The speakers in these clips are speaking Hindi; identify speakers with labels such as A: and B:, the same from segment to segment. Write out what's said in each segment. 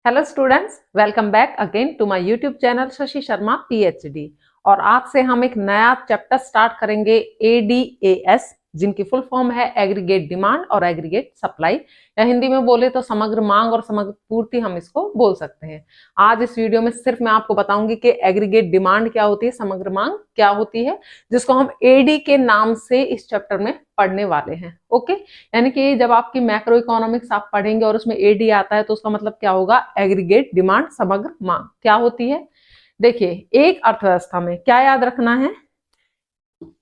A: Hello students, welcome back again to my YouTube channel Shashi Sharma PhD. और आज से हम एक नया चैप्टर स्टार्ट करेंगे एडीएएस, जिनकी फुल फॉर्म है एग्रीगेट डिमांड और एग्रीगेट सप्लाई, या हिंदी में बोले तो समग्र मांग और समग्र पूर्ति हम इसको बोल सकते हैं। आज इस वीडियो में सिर्फ मैं आपको बताऊंगी कि एग्रीगेट डिमांड क्या होती है, समग्र मांग क्या होती है, जिसको हम एडी के नाम से इस चैप्टर में पढ़ने वाले हैं। ओके, यानी कि जब आपकी मैक्रो इकोनॉमिक्स आप पढ़ेंगे और उसमें एडी आता है तो उसका मतलब क्या होगा, एग्रीगेट डिमांड, समग्र मांग क्या होती है। देखिए, एक अर्थव्यवस्था में क्या याद रखना है,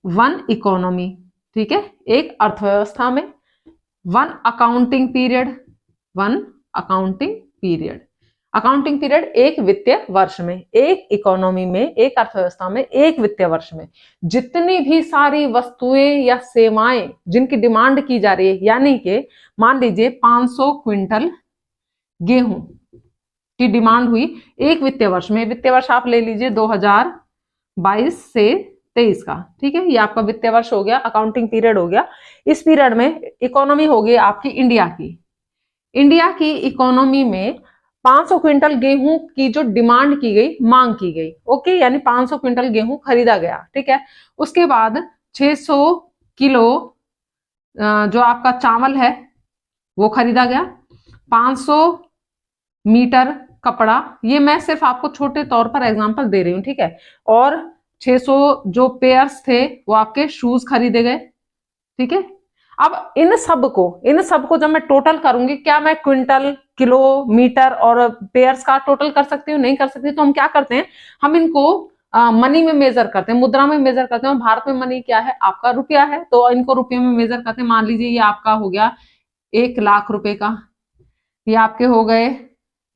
A: वन इकोनॉमी, ठीक है। एक अर्थव्यवस्था में one accounting period, one accounting period, accounting period एक वित्तीय वर्ष में, एक इकोनॉमी में, एक अर्थव्यवस्था में, एक वित्तीय वर्ष में जितनी भी सारी वस्तुएं या सेवाएं जिनकी डिमांड की जा रही है, यानी कि मान लीजिए 500 क्विंटल गेहूं की डिमांड हुई एक वित्तीय वर्ष में। वित्तीय वर्ष आप ले लीजिए 2022 से 23 का, ठीक है। ये आपका वित्तीय वर्ष हो गया, अकाउंटिंग पीरियड हो गया। इस पीरियड में इकोनॉमी हो गई आपकी इंडिया की इकोनॉमी में 500 क्विंटल गेहूं की जो डिमांड की गई, मांग की गई, ओके, यानी 500 क्विंटल गेहूं खरीदा गया, ठीक है। उसके बाद 600 किलो जो आपका चावल है वो खरीदा गया, 500 मीटर कपड़ा, ये मैं सिर्फ आपको छोटे तौर पर एग्जांपल दे रही हूं, ठीक है। और 600 जो पेयर्स थे वो आपके शूज खरीदे गए, ठीक है। अब इन सबको जब मैं टोटल करूंगी, क्या मैं क्विंटल, किलो, मीटर और पेयर्स का टोटल कर सकती हूँ? नहीं कर सकती। तो हम क्या करते हैं, हम इनको मनी में मेजर करते हैं, मुद्रा में मेजर करते हैं। भारत में मनी क्या है, आपका रुपया है, तो इनको रुपये में मेजर करते हैं। मान लीजिए ये आपका हो गया 1 लाख रुपए का, ये आपके हो गए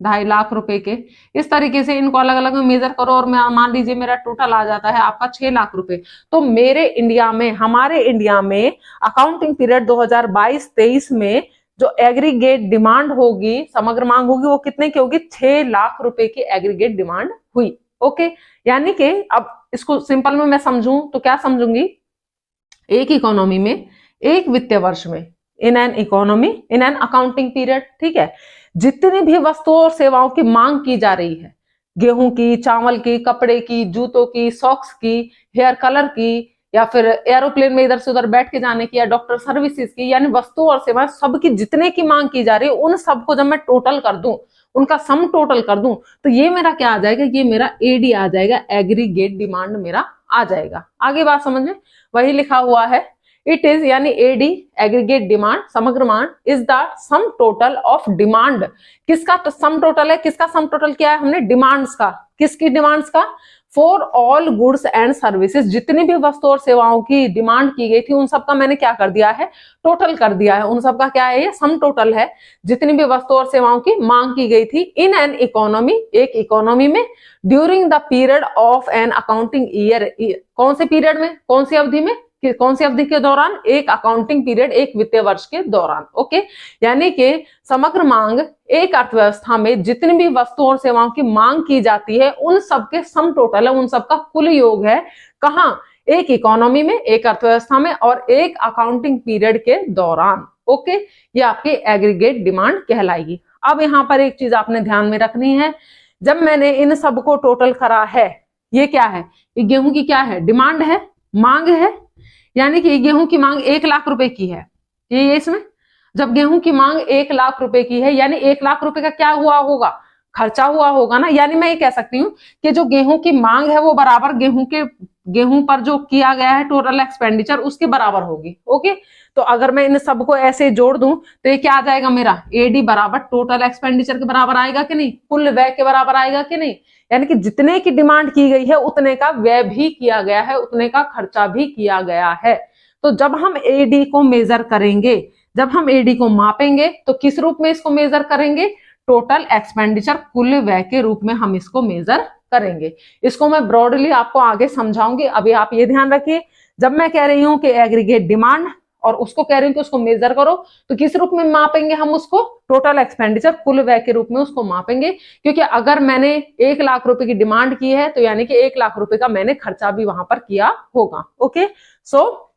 A: 2.5 लाख रुपए के। इस तरीके से इनको अलग अलग में मेजर करो और मान लीजिए मेरा टोटल आ जाता है आपका 6 लाख रुपए। तो हमारे इंडिया में अकाउंटिंग पीरियड 2022-23 में जो एग्रीगेट डिमांड होगी, समग्र मांग होगी, वो कितने की होगी? 6 लाख रुपए की एग्रीगेट डिमांड हुई। ओके, यानी कि अब इसको सिंपल में मैं समझूं तो क्या समझूंगी, एक इकोनॉमी में, एक वित्तीय वर्ष में, in an economy, in an accounting period, ठीक है, जितनी भी वस्तुओं और सेवाओं की मांग की जा रही है, गेहूं की, चावल की, कपड़े की, जूतों की, सॉक्स की, हेयर कलर की, या फिर एरोप्लेन में इधर से उधर बैठ के जाने की, या डॉक्टर सर्विसेज की, यानी वस्तुओं और सेवाएं सबकी जितने की मांग की जा रही है, उन सबको जब मैं टोटल कर दूं, उनका सम टोटल कर दूं, तो ये मेरा क्या आ जाएगा, ये मेरा एडी आ जाएगा, एग्रीगेट डिमांड मेरा आ जाएगा। आगे बात समझ में, वही लिखा हुआ है, इट इज, यानी एडी, एग्रीगेट डिमांड, समग्र मांग, is the sum total of demand. किसका सम टोटल है? किसका सम टोटल किया है हमने? डिमांड्स का। किसकी डिमांड्स का? For all goods and services, जितनी भी वस्तु और सेवाओं की डिमांड की गई थी उन सबका मैंने क्या कर दिया है? टोटल कर दिया है। उन सबका क्या है? ये सम टोटल है, जितनी भी वस्तु और सेवाओं की मांग की गई थी इन एन इकोनॉमी, एक इकोनॉमी में, during the period of an accounting year. कौन से पीरियड में, कौन सी अवधि में, कौन सी अवधि के दौरान? एक अकाउंटिंग पीरियड, एक वित्तीय वर्ष के दौरान। ओके, यानी कि समग्र मांग एक अर्थव्यवस्था में जितनी भी वस्तुओं और सेवाओं की मांग की जाती है उन सबके सम टोटल है, उन सबका कुल योग है। कहां? एक इकोनॉमी में, एक अर्थव्यवस्था में, और एक अकाउंटिंग पीरियड के दौरान। ओके, ये आपकी एग्रीगेट डिमांड कहलाएगी। अब यहां पर एक चीज आपने ध्यान में रखनी है, जब मैंने इन सबको टोटल करा है, ये क्या है? ये गेहूं की क्या है? डिमांड है, मांग है, यानी कि गेहूं की मांग 1 लाख रुपए की है। ये इसमें जब गेहूं की मांग 1 लाख रुपए की है, यानी 1 लाख रुपए का क्या हुआ होगा? खर्चा हुआ होगा ना। यानी मैं ये कह सकती हूँ कि जो गेहूं की मांग है वो बराबर गेहूं पर जो किया गया है टोटल एक्सपेंडिचर, उसके बराबर होगी। ओके, तो अगर मैं इन सबको ऐसे जोड़ दूं तो ये क्या आ जाएगा मेरा? एडी बराबर टोटल एक्सपेंडिचर के बराबर आएगा कि नहीं? कुल व्यय के बराबर आएगा कि नहीं? यानी कि जितने की डिमांड की गई है उतने का व्यय भी किया गया है, उतने का खर्चा भी किया गया है। तो जब हम एडी को मेजर करेंगे, जब हम एडी को मापेंगे, तो किस रूप में इसको मेजर करेंगे? टोटल एक्सपेंडिचर, कुल व्यय के रूप में हम इसको मेजर करेंगे। इसको मैं ब्रॉडली आपको आगे समझाऊंगी। अभी आप ये ध्यान रखिए, जब मैं कह रही हूं कि एग्रीगेट डिमांड और उसको कह रही हूं कि उसको मेजर करो, तो किस रूप में मापेंगे हम उसको? टोटल एक्सपेंडिचर, कुल व्यय के रूप में उसको मापेंगे। क्योंकि अगर मैंने 1 लाख रुपए की डिमांड की है तो यानी कि 1 लाख रुपए का मैंने खर्चा भी वहां पर किया होगा। Okay, so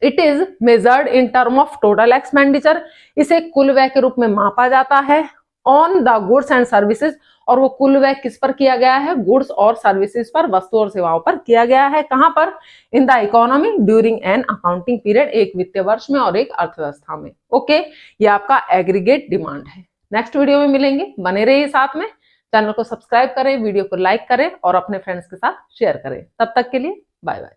A: it is measured in term of total expenditure. इसे कुल व्यय के रूप में मापा जाता है on the goods and services, और वो कुल व्यय किस पर किया गया है? गुड्स और सर्विसेज पर, वस्तु और सेवाओं पर किया गया है। कहां पर? In the economy during an accounting period, एक वित्तीय वर्ष में और एक अर्थव्यवस्था में। ओके, ये आपका एग्रीगेट डिमांड है। नेक्स्ट वीडियो में मिलेंगे, बने रहिए साथ में। चैनल को सब्सक्राइब करें, वीडियो को लाइक करें और अपने फ्रेंड्स के साथ शेयर करें। तब तक के लिए बाय बाय।